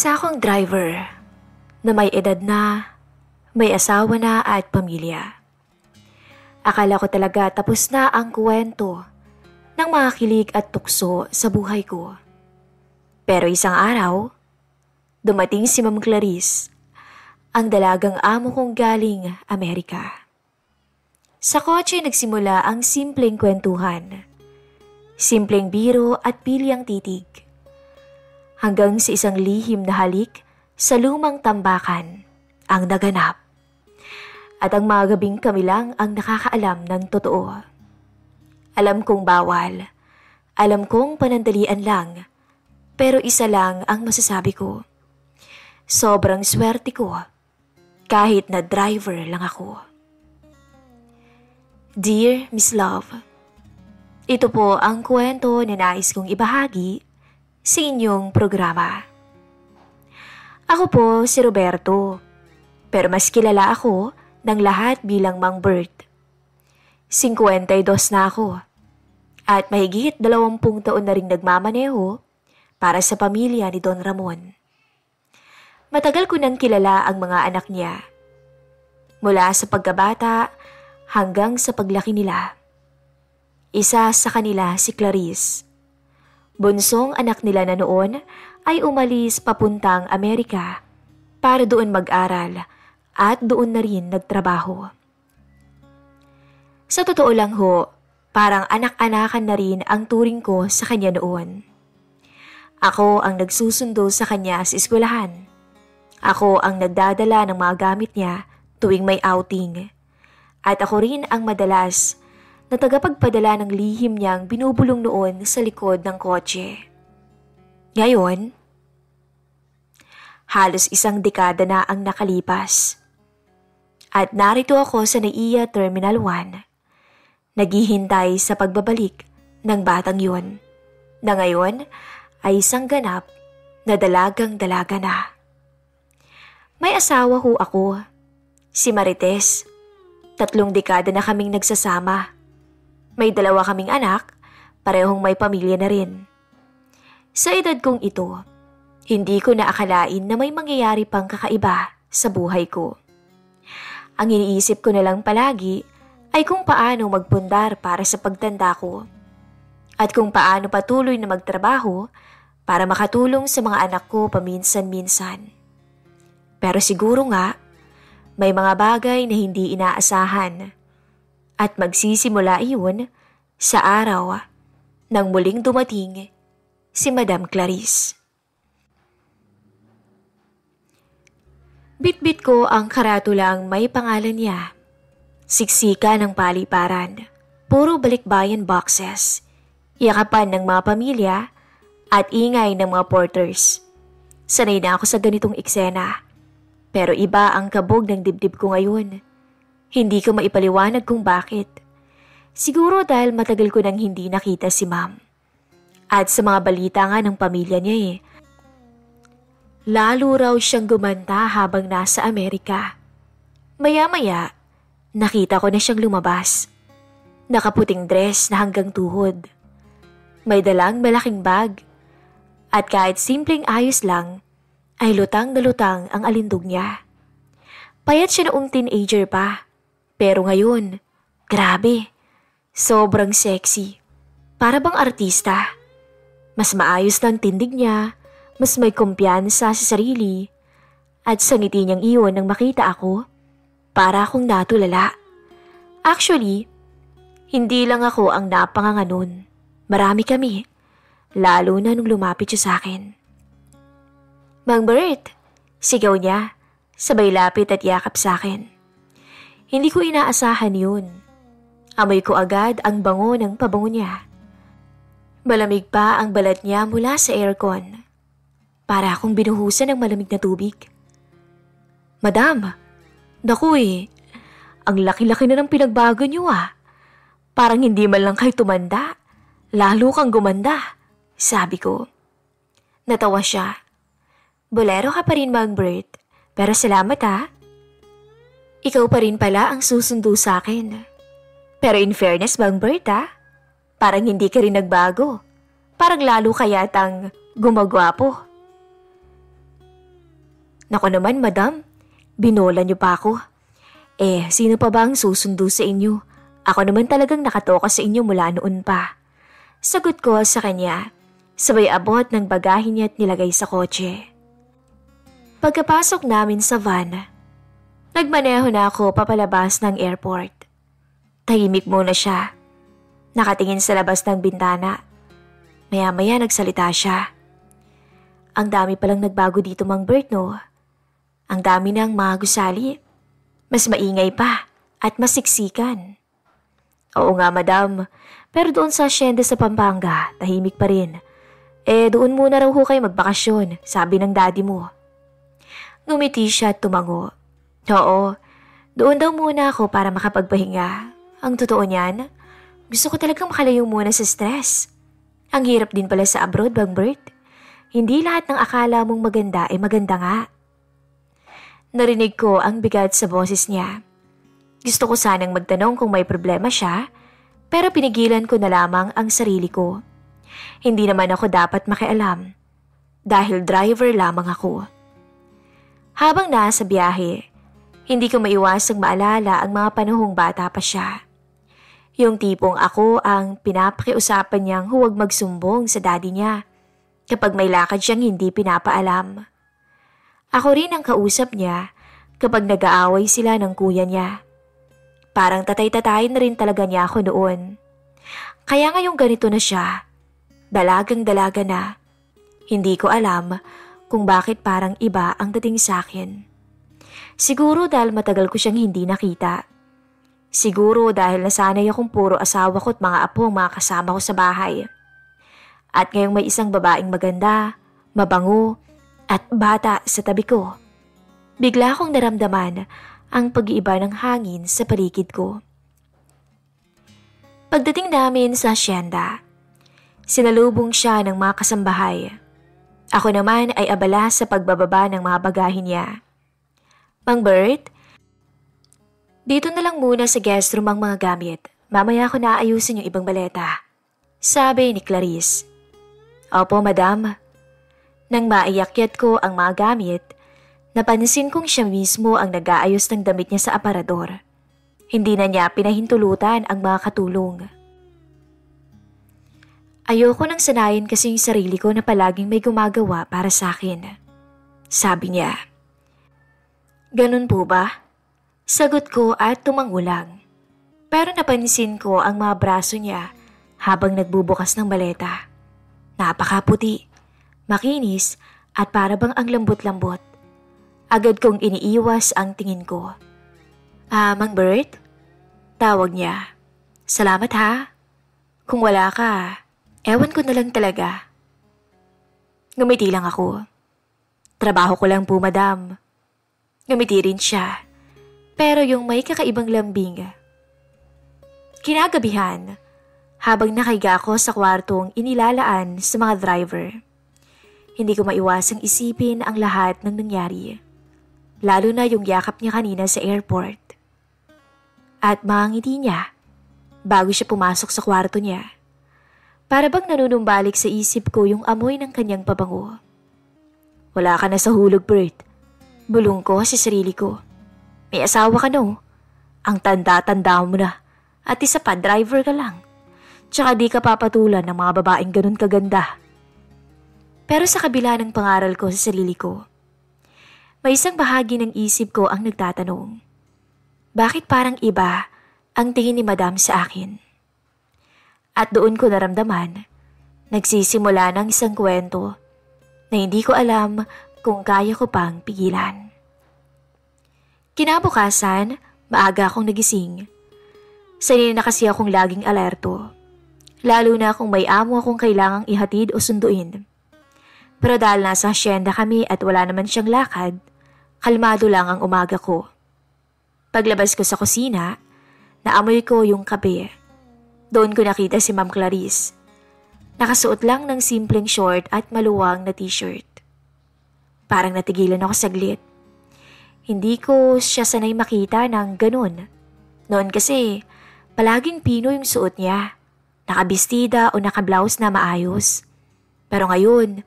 Isa akong driver na may edad na, may asawa na at pamilya. Akala ko talaga tapos na ang kwento ng mga kilig at tukso sa buhay ko. Pero isang araw, dumating si Ma'am Clarice, ang dalagang amo kong galing Amerika. Sa kotse nagsimula ang simpleng kwentuhan, simpleng biro at pilyang titig. Hanggang sa isang lihim na halik sa lumang tambakan ang naganap. At ang mga gabing kami lang ang nakakaalam ng totoo. Alam kong bawal, alam kong panandalian lang, pero isa lang ang masasabi ko. Sobrang swerte ko, kahit na driver lang ako. Dear Miss Love, ito po ang kwento na nais kong ibahagi sa inyong programa. Ako po si Roberto, pero mas kilala ako ng lahat bilang Mang Bert. 52 na ako at mahigit 20 taon na ring nagmamaneho para sa pamilya ni Don Ramon. Matagal ko nang kilala ang mga anak niya, mula sa pagkabata hanggang sa paglaki nila. Isa sa kanila si Clarice. Bunsong anak nila na noon ay umalis papuntang Amerika para doon mag-aral at doon na rin nagtrabaho. Sa totoo lang ho, parang anak-anakan na rin ang turing ko sa kanya noon. Ako ang nagsusundo sa kanya sa eskwelahan. Ako ang nagdadala ng mga gamit niya tuwing may outing. At ako rin ang madalas na tagapagpadala ng lihim niyang binubulong noon sa likod ng kotse. Ngayon, halos isang dekada na ang nakalipas. At narito ako sa NAIA Terminal 1, naghihintay sa pagbabalik ng batang yun, na ngayon ay isang ganap na dalagang-dalaga na. May asawa ho ako, si Marites. 3 dekada na kaming nagsasama. May 2 kaming anak, parehong may pamilya na rin. Sa edad kong ito, hindi ko naakalain na may mangyayari pang kakaiba sa buhay ko. Ang iniisip ko na lang palagi ay kung paano magpundar para sa pagtanda ko at kung paano patuloy na magtrabaho para makatulong sa mga anak ko paminsan-minsan. Pero siguro nga, may mga bagay na hindi inaasahan at magsisimula iyon sa araw nang muling dumating si Madam Clarice. Bitbit ko ang karatulang may pangalan niya. Siksika ng paliparan, puro balikbayan boxes, yakapan ng mga pamilya at ingay ng mga porters. Sanay na ako sa ganitong eksena, pero iba ang kabog ng dibdib ko ngayon. Hindi ko maipaliwanag kung bakit. Siguro dahil matagal ko nang hindi nakita si Ma'am. At sa mga balita nga ng pamilya niya lalo raw siyang gumanda habang nasa Amerika. Maya-maya, nakita ko na siyang lumabas. Nakaputing dress na hanggang tuhod. May dalang malaking bag. At kahit simpleng ayos lang, ay lutang na lutang ang alindog niya. Payat siya noong teenager pa. Pero ngayon, grabe, sobrang sexy. Para bang artista. Mas maayos na ang tindig niya, mas may kumpiyansa sa sarili. At sa ngiti niyang iyon nang makita ako, para akong natulala. Actually, hindi lang ako ang napanganga nun. Marami kami, lalo na nung lumapit siya sa akin. Mang Bert, sigaw niya, sabay lapit at yakap sa akin. Hindi ko inaasahan yun. Amoy ko agad ang bango ng pabango niya. Malamig pa ang balat niya mula sa aircon. Para akong binuhusan ng malamig na tubig. Madam, naku ang laki-laki na ng pinagbago niyo Parang hindi man lang kayo tumanda, lalo kang gumanda, sabi ko. Natawa siya. Bolero ka pa rin, Mang Bert, pero salamat Ikaw pa rin pala ang susundo sa akin. Pero in fairness, Mang Bert parang hindi ka rin nagbago. Parang lalo ka yatang gumagwapo. Naku naman, madam. Binola niyo pa ako. Sino pa ba ang susundo sa inyo? Ako naman talagang nakatoka sa inyo mula noon pa. Sagot ko sa kanya, sabay abot ng bagahe niya at nilagay sa kotse. Pagkapasok namin sa van, nagmaneho na ako papalabas ng airport. Tahimik muna siya. Nakatingin sa labas ng bintana. Maya-maya nagsalita siya. Ang dami palang nagbago dito, Mang Bert, no? Ang dami ng mga gusali. Mas maingay pa at masiksikan. Oo nga, madam. Pero doon sa hacienda sa Pampanga, tahimik pa rin. Doon muna raw ho kayo magbakasyon, sabi ng daddy mo. Ngumiti siya at tumango. Oo, doon daw muna ako para makapagpahinga. Ang totoo niyan, gusto ko talagang makalayo muna sa stress. Ang hirap din pala sa abroad, Bang Bert. Hindi lahat ng akala mong maganda ay maganda nga. Narinig ko ang bigat sa boses niya. Gusto ko sanang magtanong kung may problema siya, pero pinigilan ko na lamang ang sarili ko. Hindi naman ako dapat makialam, dahil driver lamang ako. Habang nasa biyahe, hindi ko maiwasang maalala ang mga panahong bata pa siya. Yung tipong ako ang pinapakiusapan niyang huwag magsumbong sa daddy niya kapag may lakad siyang hindi pinapaalam. Ako rin ang kausap niya kapag nag-aaway sila ng kuya niya. Parang tatay-tatayin na rin talaga niya ako noon. Kaya ngayong ganito na siya, dalagang-dalaga na, hindi ko alam kung bakit parang iba ang dating sa akin. Siguro dahil matagal ko siyang hindi nakita. Siguro dahil nasanay akong puro asawa ko at mga apo ang mga kasama ko sa bahay. At ngayong may isang babaeng maganda, mabango, at bata sa tabi ko, bigla akong naramdaman ang pag-iiba ng hangin sa paligid ko. Pagdating namin sa hacienda, sinalubong siya ng mga kasambahay. Ako naman ay abala sa pagbababa ng mga bagahe niya. Mang Bert, dito na lang muna sa guest room ang mga gamit. Mamaya ko naayusin yung ibang baleta, sabi ni Clarice. Opo, madam. Nang maiyakyat ko ang mga gamit, napansin kong siya mismo ang nag-aayos ng damit niya sa aparador. Hindi na niya pinahintulutan ang mga katulong. Ayoko nang sanayin kasi yung sarili ko na palaging may gumagawa para sa akin. Sabi niya. Ganun po ba? Sagot ko at tumango lang. Pero napansin ko ang mga braso niya habang nagbubukas ng maleta. Napakaputi, makinis at para bang ang lambot-lambot. Agad kong iniiwas ang tingin ko. Mang Bert? Tawag niya. Salamat ha. Kung wala ka, ewan ko na lang talaga. Ngumiti lang ako. Trabaho ko lang po, madam. Ngumiti rin siya, pero yung may kakaibang lambing. Kinagabihan, habang nakahiga ako sa kwartong inilalaan sa mga driver, hindi ko maiwasang isipin ang lahat ng nangyari, lalo na yung yakap niya kanina sa airport. At mga ngiti niya bago siya pumasok sa kwarto niya. Para bang nanunumbalik sa isip ko yung amoy ng kanyang pabango. Wala ka na sa hulog, Bert. Bulong ko sa sarili ko. May asawa ka no? Ang tanda-tanda mo na. At isa pa, driver ka lang. Tsaka di ka papatulan ng mga babaeng ganun kaganda. Pero sa kabila ng pangaral ko sa sarili ko, may isang bahagi ng isip ko ang nagtatanong. Bakit parang iba ang tingin ni Madam sa akin? At doon ko naramdaman, nagsisimula ng isang kwento na hindi ko alam kung kaya ko pang pigilan. Kinabukasan, maaga akong nagising. Sanay na kasi akong laging alerto, lalo na kung may amo akong kailangang ihatid o sunduin. Pero dahil nasa hacienda kami at wala naman siyang lakad, kalmado lang ang umaga ko. Paglabas ko sa kusina, naamoy ko yung kape. Doon ko nakita si Ma'am Clarice. Nakasuot lang ng simpleng short at maluwang na t-shirt. Parang natigilan ako saglit. Hindi ko siya sanay makita ng ganun. Noon kasi, palaging pino yung suot niya. Nakabistida o nakablouse na maayos. Pero ngayon,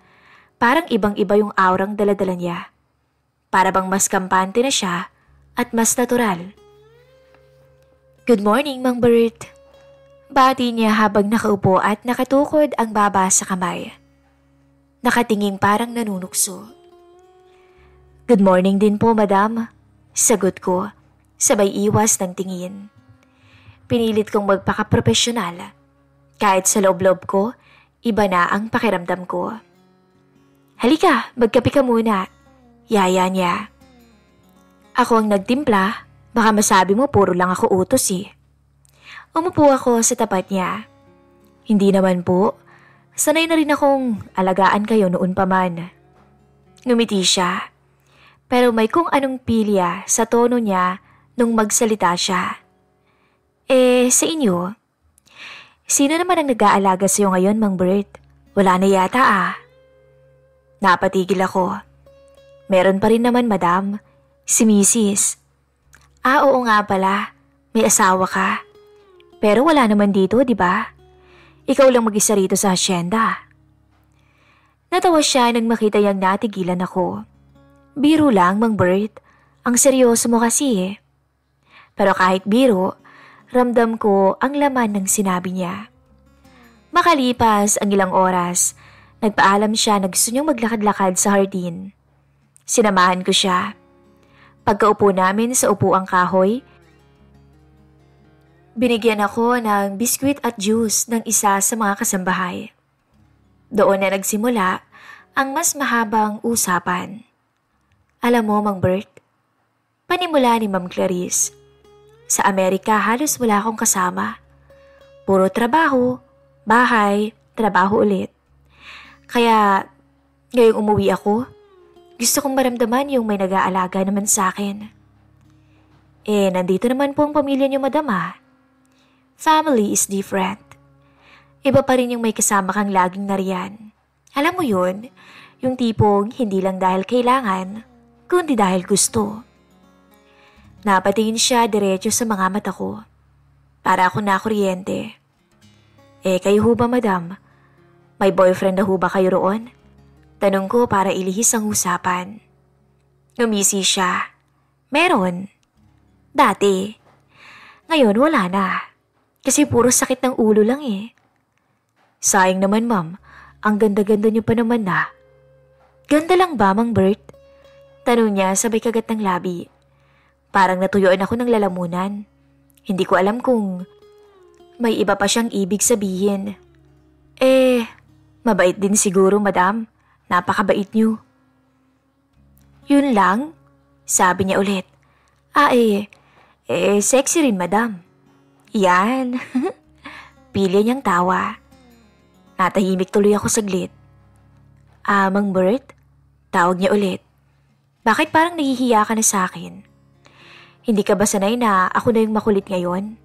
parang ibang-iba yung aurang daladala niya. Para bang mas kampante na siya at mas natural. "Good morning, Mang Bert." Bati niya habang nakaupo at nakatukod ang baba sa kamay. Nakatinging parang nanunukso. "Good morning din po, madam." Sagot ko, sabay iwas ng tingin. Pinilit kong magpaka-profesional. Kahit sa loob-loob ko, iba na ang pakiramdam ko. "Halika, magkape ka muna." Yaya niya. Ako ang nagtimpla, baka masabi mo puro lang ako utos eh. Umupo ako sa tapat niya. "Hindi naman po, sanay na rin akong alagaan kayo noon pa man." Ngumiti siya, pero may kung anong pilya sa tono niya nung magsalita siya. Sa inyo? Sino naman ang nag-aalaga sa'yo ngayon, Mang Bert? Wala na yata ah." Napatigil ako. "Meron pa rin naman, madam. Si Mrs. Oo nga pala. May asawa ka. Pero wala naman dito, di ba? Ikaw lang mag-isa rito sa asyenda." Natawa siya nang makita niyang natigilan ako. "Biro lang, Mang Bert. Ang seryoso mo kasi eh." Pero kahit biro, ramdam ko ang laman ng sinabi niya. Makalipas ang ilang oras, nagpaalam siya na gusto niyang maglakad-lakad sa hardin. Sinamahan ko siya. Pagkaupo namin sa upuang kahoy, binigyan ako ng biskwit at juice ng isa sa mga kasambahay. Doon na nagsimula ang mas mahabang usapan. "Alam mo, Mang Bert," panimula ni Ma'am Clarice, "sa Amerika halos wala akong kasama. Puro trabaho, bahay, trabaho ulit. Kaya ngayong umuwi ako, gusto kong maramdaman yung may nag-aalaga naman sa akin. Nandito naman po ang pamilya niyo, madam ah. Family is different. Iba pa rin yung may kasama kang laging nariyan. Alam mo yun, yung tipong hindi lang dahil kailangan, kundi dahil gusto." Napatingin siya diretso sa mga mata ko. Para ako nakuryente. "Kayo ho ba, madam? May boyfriend na ho ba kayo roon?" Tanong ko para ilihis ang usapan. Ngumisi siya. "Meron. Dati. Ngayon wala na. Kasi puro sakit ng ulo lang eh." "Sayang naman, ma'am. Ang ganda-ganda niyo pa naman na." "Ganda lang ba, Mang Bert?" Tanong niya sabay kagat ng labi. Parang natuyuan ako ng lalamunan. Hindi ko alam kung may iba pa siyang ibig sabihin. Mabait din siguro, madam. Napakabait niyo." "Yun lang?" Sabi niya ulit. Sexy rin, madam." "Yan." Pilya niyang tawa. Natahimik tuloy ako saglit. Mang Bert?" Tawag niya ulit. "Bakit parang nahihiya ka na sa akin? Hindi ka ba sanay na ako na yung makulit ngayon?"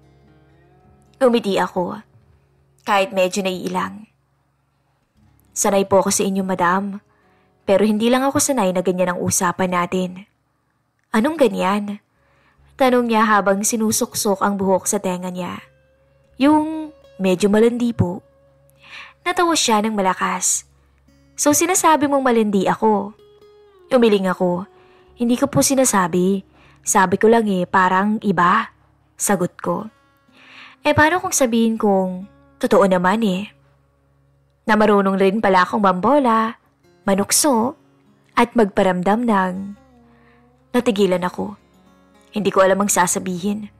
Umiti ako, kahit medyo naiilang. "Sanay po ako sa inyo, madam. Pero hindi lang ako sanay na ganyan ang usapan natin." "Anong ganyan?" Tanong niya habang sinusuksok ang buhok sa tenga niya. "Yung medyo malandi po." Natawa siya ng malakas. "So sinasabi mong malandi ako?" Umiling ako. "Hindi ko po sinasabi. Sabi ko lang parang iba." Sagot ko. Paano kung sabihin kong totoo naman na marunong rin pala akong mambola, manukso, at magparamdam ng... Natigilan ako. Hindi ko alam ang sasabihin.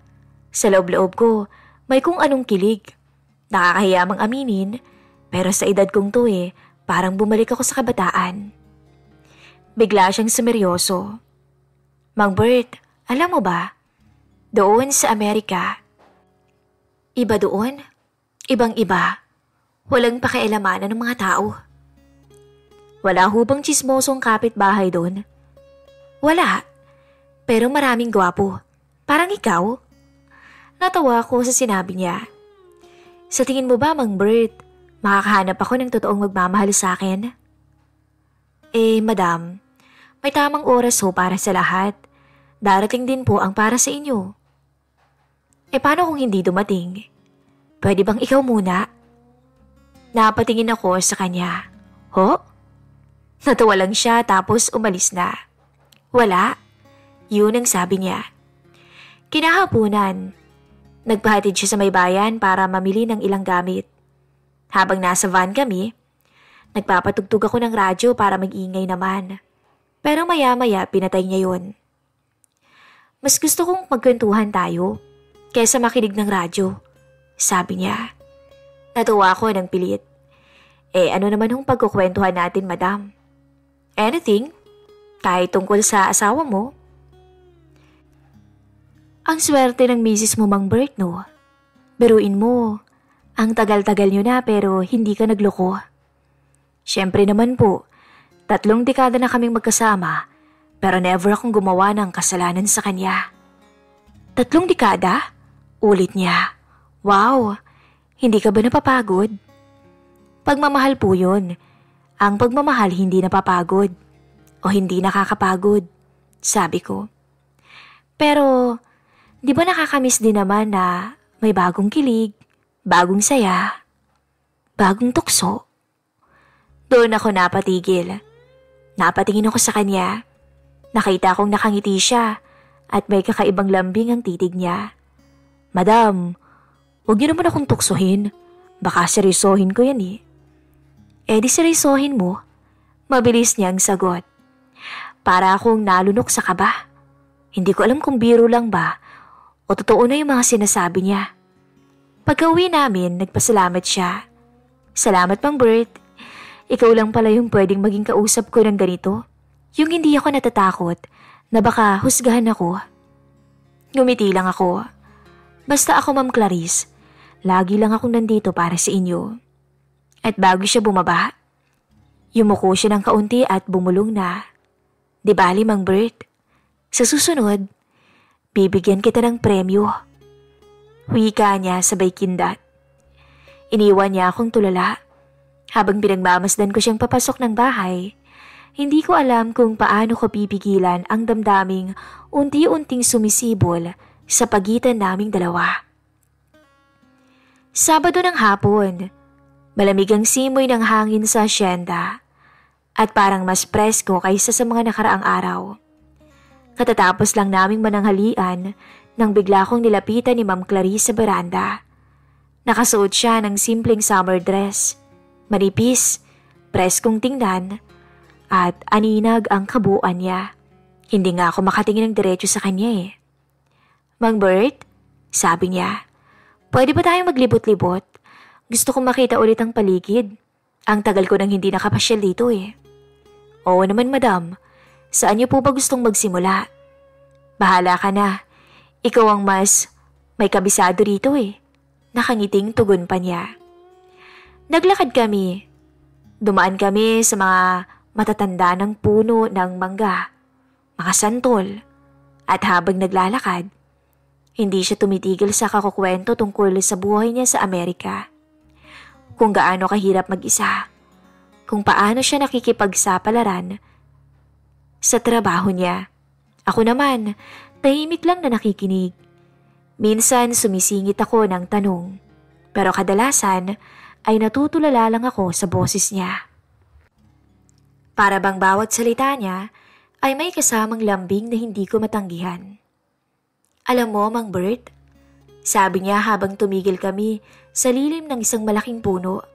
Sa loob-loob ko, may kung anong kilig. Nakakahiya mang aminin, pero sa edad kong to parang bumalik ako sa kabataan. Bigla siyang sumeryoso. "Mang Bert, alam mo ba, doon sa Amerika, iba doon, ibang-iba, walang pakialamanan ng mga tao." "Wala ho bang tsismosong kapitbahay doon?" "Wala, pero maraming gwapo, parang ikaw." Natawa ako sa sinabi niya. "Sa tingin mo ba, Mang Bert, makakahanap ako ng totoong magmamahal sa akin?" Madam, may tamang oras ho para sa lahat. Darating din po ang para sa inyo." Paano kung hindi dumating? Pwede bang ikaw muna?" Napatingin ako sa kanya. "Ho?" Natawa lang siya tapos umalis na. Wala. Yun ang sabi niya. Kinahaponan, nagpahatid siya sa may bayan para mamili ng ilang gamit. Habang nasa van kami, nagpapatugtog ako ng radyo para mag-ingay naman. Pero maya-maya pinatay niya yun. Mas gusto kong magkwentuhan tayo kaysa makinig ng radyo, sabi niya. Natuwa ako ng pilit. Ano naman hong pagkukwentuhan natin, madam? Anything? Kahit tungkol sa asawa mo? Ang swerte ng misis mo, Mang Bert, no? Biruin mo, ang tagal-tagal nyo na pero hindi ka nagloko. Siyempre naman po, 3 dekada na kaming magkasama pero never akong gumawa ng kasalanan sa kanya. 3 dekada? Ulit niya. Wow, hindi ka ba napapagod? Pagmamahal po yun. Ang pagmamahal hindi napapagod o hindi nakakapagod, sabi ko. Pero, di ba nakakamiss din naman na may bagong kilig, bagong saya, bagong tukso? Doon ako napatigil. Napatingin ako sa kanya. Nakita kong nakangiti siya at may kakaibang lambing ang titig niya. Madam, huwag niyo naman akong tuksohin. Baka seryosohin ko yan eh. Di seryosohin mo. Mabilis niyang sagot. Para akong nalunok sa kaba. Hindi ko alam kung biro lang ba o totoo na yung mga sinasabi niya. Pagka-uwi namin, nagpasalamat siya. Salamat, Mang Bert. Ikaw lang pala yung pwedeng maging kausap ko ng ganito. Yung hindi ako natatakot na baka husgahan ako. Ngumiti lang ako. Basta ako, Ma'am Clarice, lagi lang akong nandito para sa inyo. At bago siya bumaba, yumuko siya ng kaunti at bumulong na. Di bali, Mang Bert, sa susunod, bibigyan kita ng premyo. Wika niya sabay kindat. Iniwan niya akong tulala. Habang pinagmamasdan ko siyang papasok ng bahay, hindi ko alam kung paano ko pipigilan ang damdaming unti-unting sumisibol sa pagitan naming dalawa. Sabado ng hapon, malamig ang simoy ng hangin sa asyenda at parang mas presko kaysa sa mga nakaraang araw. Katatapos lang naming mananghalian nang bigla kong nilapitan ni Ma'am Clarice sa beranda. Nakasuot siya ng simpleng summer dress. Manipis, preskong tingnan, at aninag ang kabuuan niya. Hindi nga ako makatingin ng diretso sa kanya eh. Mang Bert, sabi niya, pwede ba tayong maglibot-libot? Gusto kong makita ulit ang paligid. Ang tagal ko nang hindi nakapasyal dito eh. Oo naman, madam. Saan niyo po ba gustong magsimula? Bahala ka na. Ikaw ang mas may kabisado rito eh. Nakangiting tugon pa niya. Naglakad kami. Dumaan kami sa mga matatanda ng puno ng mangga, mga santol. At habang naglalakad, hindi siya tumitigil sa kakukwento tungkol sa buhay niya sa Amerika. Kung gaano kahirap mag-isa, kung paano siya nakikipagsapalaran sa trabaho niya. Ako naman, tahimik lang na nakikinig. Minsan sumisingit ako ng tanong, pero kadalasan ay natutulala lang ako sa boses niya. Para bang bawat salita niya ay may kasamang lambing na hindi ko matanggihan. Alam mo, Mang Bert, sabi niya habang tumigil kami sa lilim ng isang malaking puno.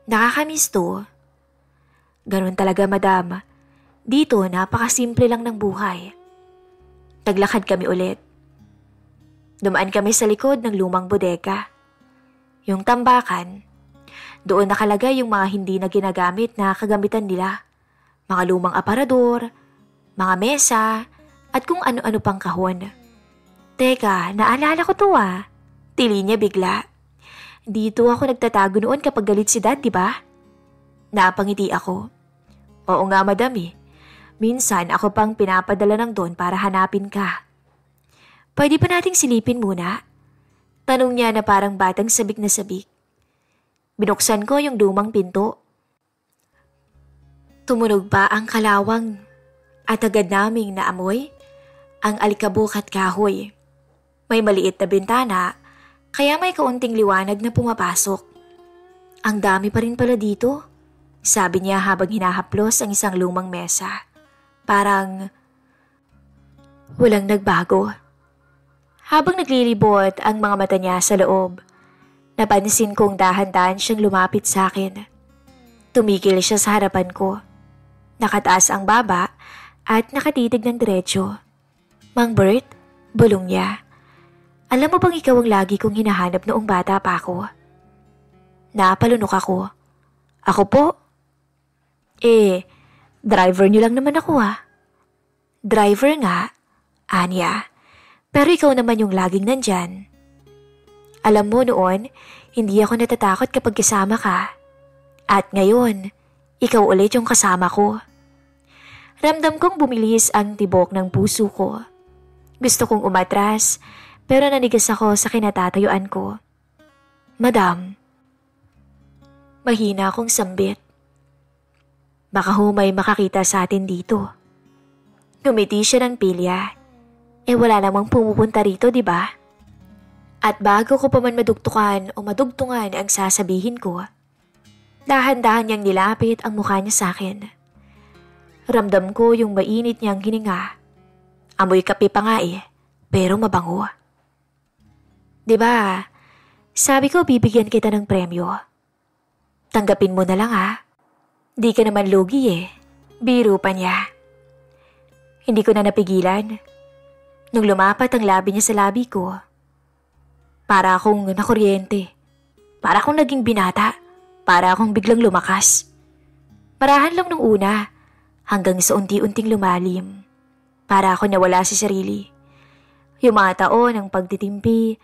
Nakakamiss to. Ganun talaga, madam. Dito napakasimple lang ng buhay. Naglakad kami ulit. Dumaan kami sa likod ng lumang bodega. Yung tambakan, doon nakalagay yung mga hindi na ginagamit na kagamitan nila. Mga lumang aparador, mga mesa, at kung ano-ano pang kahon. Teka, naalala ko to ah. Tili niya bigla. Dito ako nagtatago noon kapag galit si Dad, di ba? Napangiti ako. Oo nga, madam eh. Minsan ako pang pinapadala ng doon para hanapin ka. Pwede pa nating silipin muna? Tanong niya na parang batang sabik na sabik. Binuksan ko yung lumang pinto. Tumunog pa ang kalawang at agad naming naamoy ang alikabok at kahoy. May maliit na bintana kaya may kaunting liwanag na pumapasok. Ang dami pa rin pala dito, sabi niya habang hinahaplos ang isang lumang mesa. Parang Walang nagbago. Habang naglilibot ang mga mata niya sa loob, napansin kong dahan-dahan siyang lumapit sa akin. Tumigil siya sa harapan ko. Nakataas ang baba at nakatitig ng diretsyo. Mang Bert, bulong niya. Alam mo bang ikaw ang lagi kong hinahanap noong bata pa ako? Napalunok ako. Ako po? Driver niyo lang naman ako ah. Driver nga, Anya. Pero ikaw naman yung laging nandyan. Alam mo noon, hindi ako natatakot kapag kasama ka. At ngayon, ikaw ulit yung kasama ko. Ramdam kong bumilis ang tibok ng puso ko. Gusto kong umatras, pero nanigas ako sa kinatatayuan ko. Madam. Mahina akong sambit. Baka ho may makakita sa atin dito. Ngumiti siya ng pilya. Wala namang pumupunta rito, di ba? At bago ko pa man madugtukan o madugtungan ang sasabihin ko, dahan-dahan niyang nilapit ang mukha niya sa akin. Ramdam ko yung mainit niyang hininga. Amoy kape pa nga pero mabango. Di ba, sabi ko bibigyan kita ng premyo. Tanggapin mo na lang Di ka naman lugi Biro pa niya. Hindi ko na napigilan. Nung lumapat ang labi niya sa labi ko, para akong nakuryente. Para akong naging binata. Para akong biglang lumakas. Marahan lang nung una, hanggang sa unti-unting lumalim. Para ako nawala sa sarili. Yung mga taon ng pagtitimpi,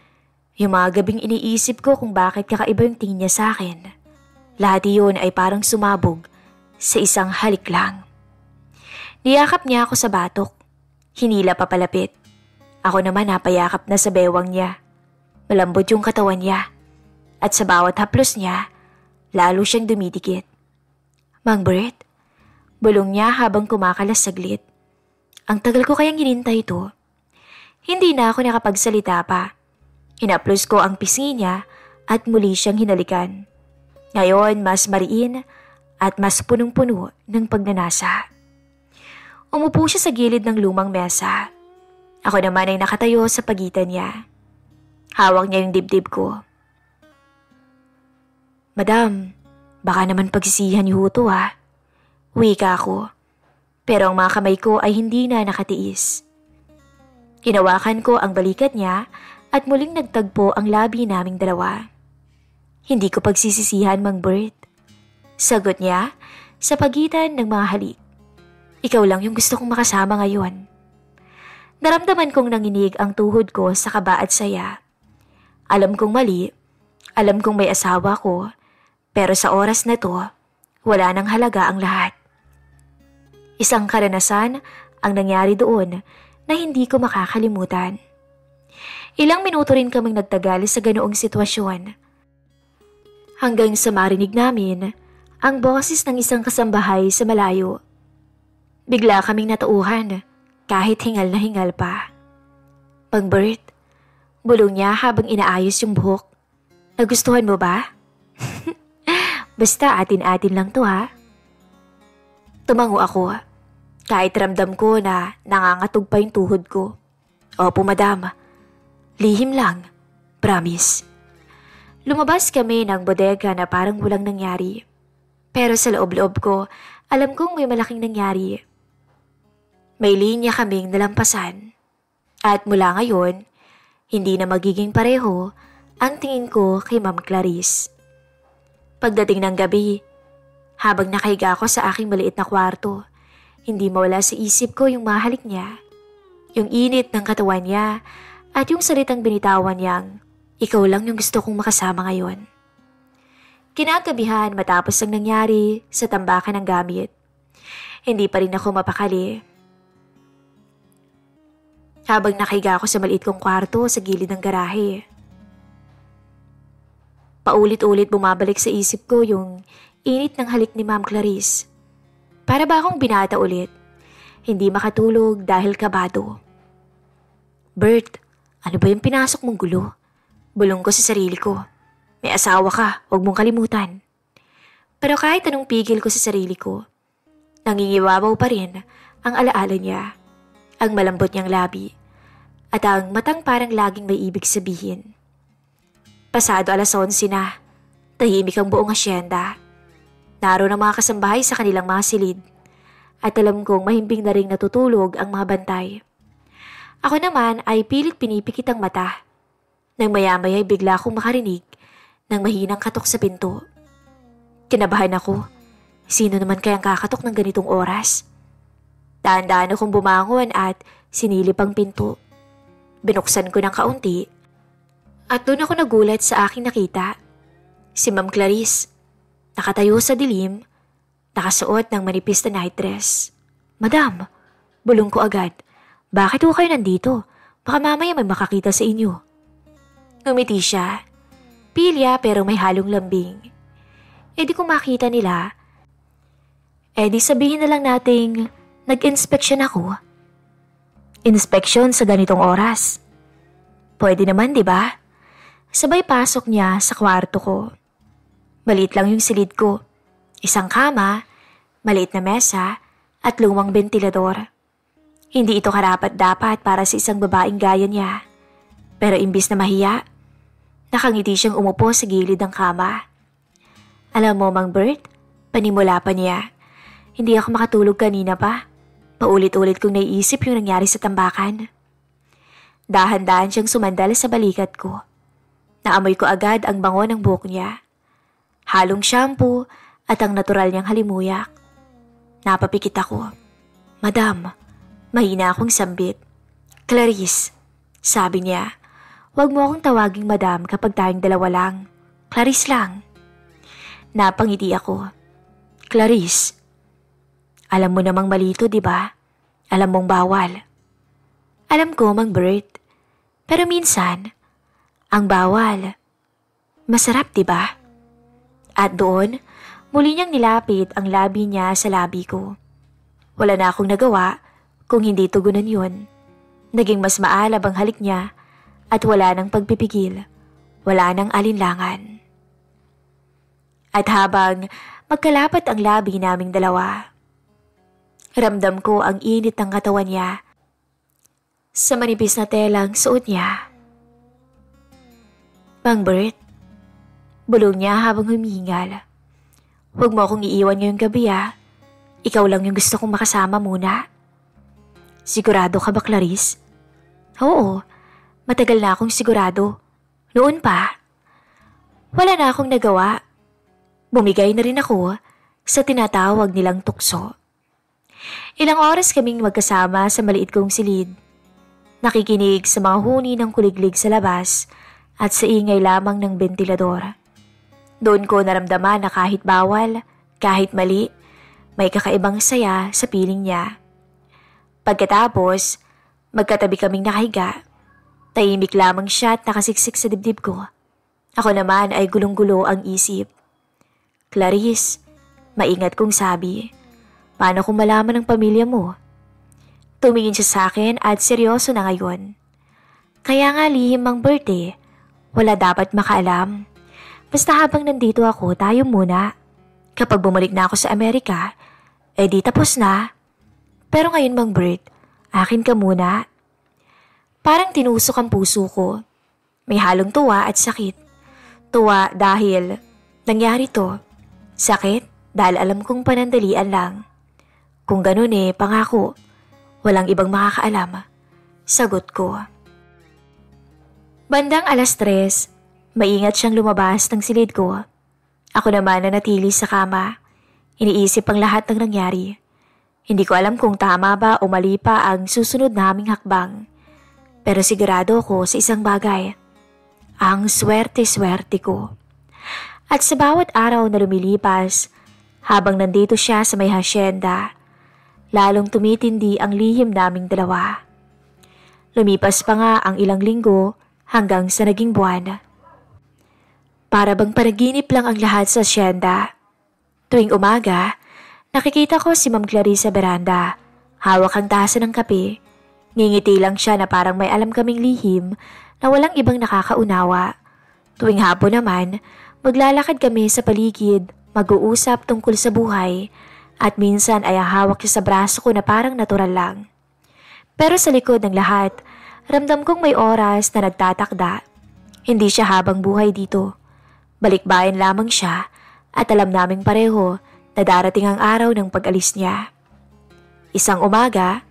yung mga gabing iniisip ko kung bakit kakaiba yung tingin niya sa akin. Lahat yun ay parang sumabog sa isang halik lang. Niyakap niya ako sa batok. Hinila pa palapit. Ako naman napayakap na sa bewang niya. Malambot yung katawan niya. At sa bawat haplos niya, lalo siyang dumidikit. Mang Bert, bulong niya habang kumakalas saglit. Ang tagal ko kayang hinintay ito. Hindi na ako nakapagsalita pa. Hinaplos ko ang pisngi niya at muli siyang hinalikan. Ngayon mas mariin at mas punong-puno ng pagnanasa. Umupo siya sa gilid ng lumang mesa. Ako naman ay nakatayo sa pagitan niya. Hawak niya yung dibdib ko. Madam, baka naman pagsisihan niyo to Wika ako. Pero ang mga kamay ko ay hindi na nakatiis. Hinawakan ko ang balikat niya at muling nagtagpo ang labi naming dalawa. Hindi ko pagsisisihan, Mang Bert. Sagot niya sa pagitan ng mga halik. Ikaw lang yung gusto kong makasama ngayon. Naramdaman kong nanginig ang tuhod ko sa kaba at saya. Alam kong mali, alam kong may asawa ko, pero sa oras na to, wala nang halaga ang lahat. Isang karanasan ang nangyari doon na hindi ko makakalimutan. Ilang minuto rin kaming nagtagal sa ganoong sitwasyon. Hanggang sa marinig namin ang boses ng isang kasambahay sa malayo. Bigla kaming natauhan. Kahit hingal na hingal pa. Mang Bert, bulong niya habang inaayos yung buhok. Nagustuhan mo ba? Basta atin-atin lang to Tumango ako. Kahit ramdam ko na nangangatog pa yung tuhod ko. Opo madam, lihim lang, promise. Lumabas kami ng bodega na parang walang nangyari. Pero sa loob-loob ko, alam kong may malaking nangyari. May linya kaming nalampasan. At mula ngayon, hindi na magiging pareho ang tingin ko kay Ma'am Clarice. Pagdating ng gabi, habang nakahiga ako sa aking maliit na kwarto, hindi mawala sa isip ko yung mahalik niya, yung init ng katawan niya at yung salitang binitawan niyang, ikaw lang yung gusto kong makasama ngayon. Kinagabihan matapos ang nangyari sa tambakan ng gamit. Hindi pa rin ako mapakali. Habang nakahiga ako sa maliit kong kwarto sa gilid ng garahe. Paulit-ulit bumabalik sa isip ko yung init ng halik ni Ma'am Clarice. Para ba akong binata ulit? Hindi makatulog dahil kabado. Bert, ano ba yung pinasok mong gulo? Bulong ko sa sarili ko. May asawa ka, huwag mong kalimutan. Pero kahit anong pigil ko sa sarili ko, nangingiwawaw pa rin ang alaala niya. ang malambot niyang labi, at ang matang parang laging may ibig sabihin. Pasado 11:00 na, tahimik ang buong asyenda. Naroon ang mga kasambahay sa kanilang mga silid, at alam kong mahimbing na ring natutulog ang mga bantay. Ako naman ay pilit pinipikit ang mata. Nang maya-maya ay bigla akong makarinig ng mahinang katok sa pinto. Kinabahan ako. Sino naman kayang kakatok ng ganitong oras? Dahan-dahan akong bumangon at sinilip ang pinto. Binuksan ko ng kaunti at doon ako nagulat sa aking nakita. Si Ma'am Clarice, nakatayo sa dilim, nakasuot ng manipis na night dress. "Madam," bulong ko agad. "Bakit ho kayo nandito? Baka mamaya may makakita sa inyo." Ngumiti siya. Pilya pero may halong lambing. Di kung makita nila, di sabihin na lang nating nag-inspeksyon ako. Inspeksyon sa ganitong oras? Pwede naman, di ba? Sabay pasok niya sa kwarto ko. Maliit lang yung silid ko. Isang kama, maliit na mesa, at lumang bentilador. Hindi ito karapat-dapat para sa isang babaeng gaya niya. Pero imbis na mahiya, nakangiti siyang umupo sa gilid ng kama. "Alam mo, Mang Bert," panimula pa niya, "hindi ako makatulog kanina pa. Paulit-ulit kong naiisip yung nangyari sa tambakan." Dahan-dahan siyang sumandal sa balikat ko. Naamoy ko agad ang bango ng buhok niya. Halong shampoo at ang natural niyang halimuyak. Napapikit ako. "Madam," mahina akong sambit. "Clarice," sabi niya. "Huwag mo akong tawaging madam kapag tayong dalawa lang. Clarice lang." Napangiti ako. "Clarice, alam mo namang malito, di ba? Alam mong bawal." "Alam ko, Mang Bert. Pero minsan, ang bawal, masarap, di ba?" At doon, muli niyang nilapit ang labi niya sa labi ko. Wala na akong nagawa kung hindi tugunan yun. Naging mas maalab ang halik niya at wala nang pagpipigil, wala nang alinlangan. At habang magkalapat ang labi naming dalawa, ramdam ko ang init ng katawan niya sa manipis na telang suot niya. "Mang Bert," bulong niya habang humihingal, "huwag mo akong iiwan ngayong gabi ah. Ikaw lang yung gusto kong makasama muna." "Sigurado ka ba, Clarice?" "Oo, matagal na akong sigurado. Noon pa." Wala na akong nagawa. Bumigay na rin ako sa tinatawag nilang tukso. Ilang oras kaming magkasama sa maliit kong silid. Nakikinig sa mga huni ng kuliglig sa labas at sa ingay lamang ng bentilador. Doon ko naramdaman na kahit bawal, kahit mali, may kakaibang saya sa piling niya. Pagkatapos, magkatabi kaming nakahiga. Tahimik lamang siya at nakasiksik sa dibdib ko. Ako naman ay gulong-gulo ang isip. "Clarice," maingat kong sabi, "paano kung malaman ng pamilya mo?" Tumingin siya sa akin at seryoso na ngayon. "Kaya nga lihim, Mang Bert eh. Wala dapat makaalam. Basta habang nandito ako, tayo muna. Kapag bumalik na ako sa Amerika, di tapos na. Pero ngayon, Mang Bert, akin ka muna." Parang tinusok ang puso ko. May halong tuwa at sakit. Tuwa dahil nangyari to. Sakit dahil alam kong panandalian lang. Kung ganun pangako, walang ibang makakaalam. Sagot ko. Bandang 3:00, maingat siyang lumabas ng silid ko. Ako naman nanatili sa kama. Iniisip ang lahat ng nangyari. Hindi ko alam kung tama ba o mali pa ang susunod naming hakbang. Pero sigurado ko sa isang bagay. Ang swerte-swerte ko. At sa bawat araw na lumilipas, habang nandito siya sa may hasyenda, lalong tumitindi ang lihim naming dalawa. Lumipas pa nga ang ilang linggo hanggang sa naging buwan. Para bang panaginip lang ang lahat sa hasyenda. Tuwing umaga, nakikita ko si Ma'am Clarice sa beranda, hawak ang tasa ng kape. Ngingiti lang siya na parang may alam kaming lihim na walang ibang nakakaunawa. Tuwing hapon naman, maglalakad kami sa paligid, mag-uusap tungkol sa buhay, at minsan ay hawak siya sa braso ko na parang natural lang. Pero sa likod ng lahat, ramdam kong may oras na nagtatakda. Hindi siya habang buhay dito. Balikbayan lamang siya at alam naming pareho na darating ang araw ng pag-alis niya. Isang umaga,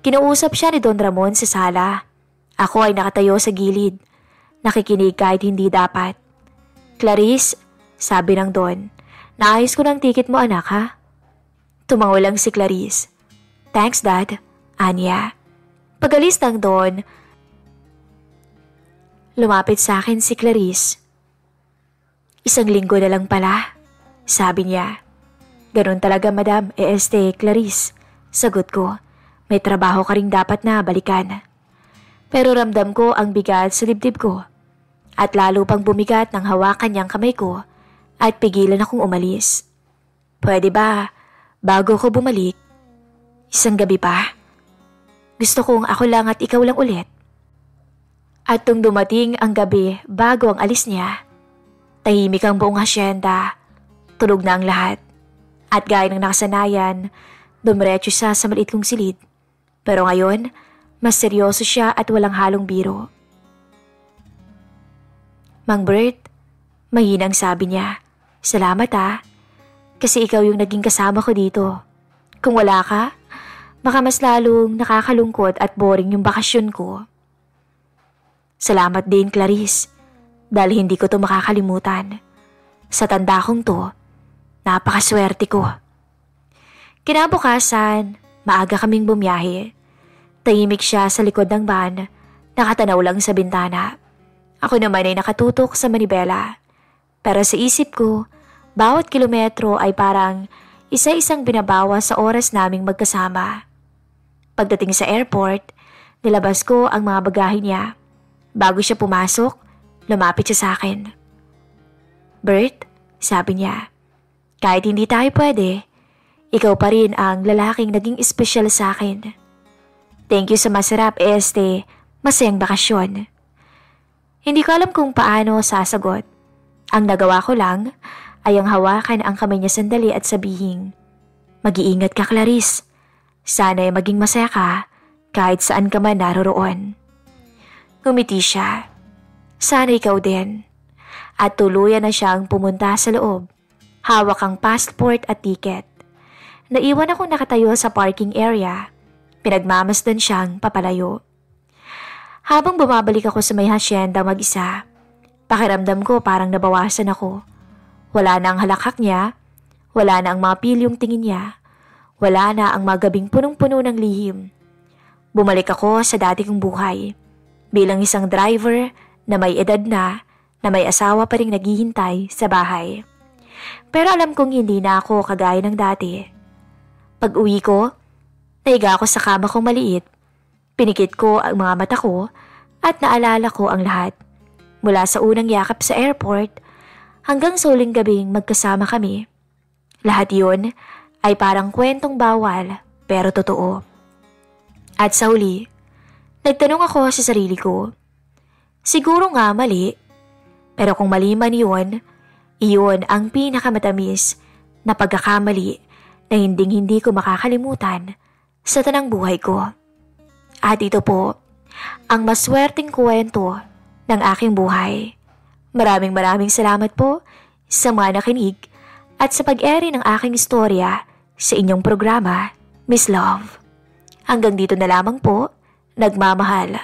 kinausap siya ni Don Ramon sa sala. Ako ay nakatayo sa gilid, nakikinig kahit hindi dapat. "Clarice," sabi ng Don, "naayos ko ng ticket mo anak ha?" Tumango lang si Clarice. "Thanks Dad," anya. Pag-alis ng Don, lumapit sa akin si Clarice. "Isang linggo na lang pala," sabi niya. "Ganun talaga madam, Clarice." Sagot ko, "May trabaho ka ring dapat na balikan." Pero ramdam ko ang bigat sa dibdib ko. At lalo pang bumigat nang hawakan niyang kamay ko at pigilan akong umalis. "Pwede ba, bago ko bumalik, isang gabi pa? Gusto kong ako lang at ikaw lang ulit." At tung dumating ang gabi bago ang alis niya, tahimik ang buong hasyenda, tulog na ang lahat. At gaya ng nakasanayan, dumiretso siya sa maliit kong silid. Pero ngayon, mas seryoso siya at walang halong biro. "Mang Bert," mahinang sabi niya, "salamat ha, kasi ikaw yung naging kasama ko dito. Kung wala ka, baka mas lalong nakakalungkot at boring yung bakasyon ko." "Salamat din Clarice, dahil hindi ko to makakalimutan. Sa tanda kong to, napakaswerte ko." Kinabukasan, maaga kaming bumiyahe. Tahimik siya sa likod ng van, nakatanaw lang sa bintana. Ako naman ay nakatutok sa manibela. Pero sa isip ko, bawat kilometro ay parang isa-isang binabawa sa oras naming magkasama. Pagdating sa airport, nilabas ko ang mga bagahe niya. Bago siya pumasok, lumapit siya sa akin. "Bert," sabi niya, "kahit hindi tayo pwede, ikaw pa rin ang lalaking naging espesyal sa akin. Thank you sa masarap masayang bakasyon." Hindi ko alam kung paano sasagot. Ang nagawa ko lang ay ang hawakan ang kamay niya sandali at sabihin, "Mag-iingat ka Clarice. Sana ay maging masaya ka kahit saan ka man naroroon." Ngumiti siya. "Sana ikaw din." At tuluyan na siyang pumunta sa loob. Hawak ang passport at ticket. Naiwan akong nakatayo sa parking area. Pinagmamasdan siyang papalayo. Habang bumabalik ako sa may hasyenda mag-isa, pakiramdam ko parang nabawasan ako. Wala na ang halakhak niya, wala na ang mga pilyong tingin niya, wala na ang mga gabing punong-puno ng lihim. Bumalik ako sa dati kong buhay, bilang isang driver na may edad na may asawa pa ring naghihintay sa bahay. Pero alam kong hindi na ako kagaya ng dati. Pag uwi ko, naiga ako sa kama kong maliit. Pinikit ko ang mga mata ko at naalala ko ang lahat. Mula sa unang yakap sa airport hanggang sa huling gabing magkasama kami. Lahat yun ay parang kwentong bawal pero totoo. At sa huli, nagtanong ako sa sarili ko, siguro nga mali, pero kung mali man yun, iyon ang pinakamatamis na pagkakamali na hindi ko makakalimutan sa tanang buhay ko. At ito po, ang maswerteng kwento ng aking buhay. Maraming salamat po sa mga nakinig at sa pag-eri ng aking istorya sa inyong programa, Miss Love. Hanggang dito na lamang po, nagmamahal,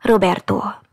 Roberto.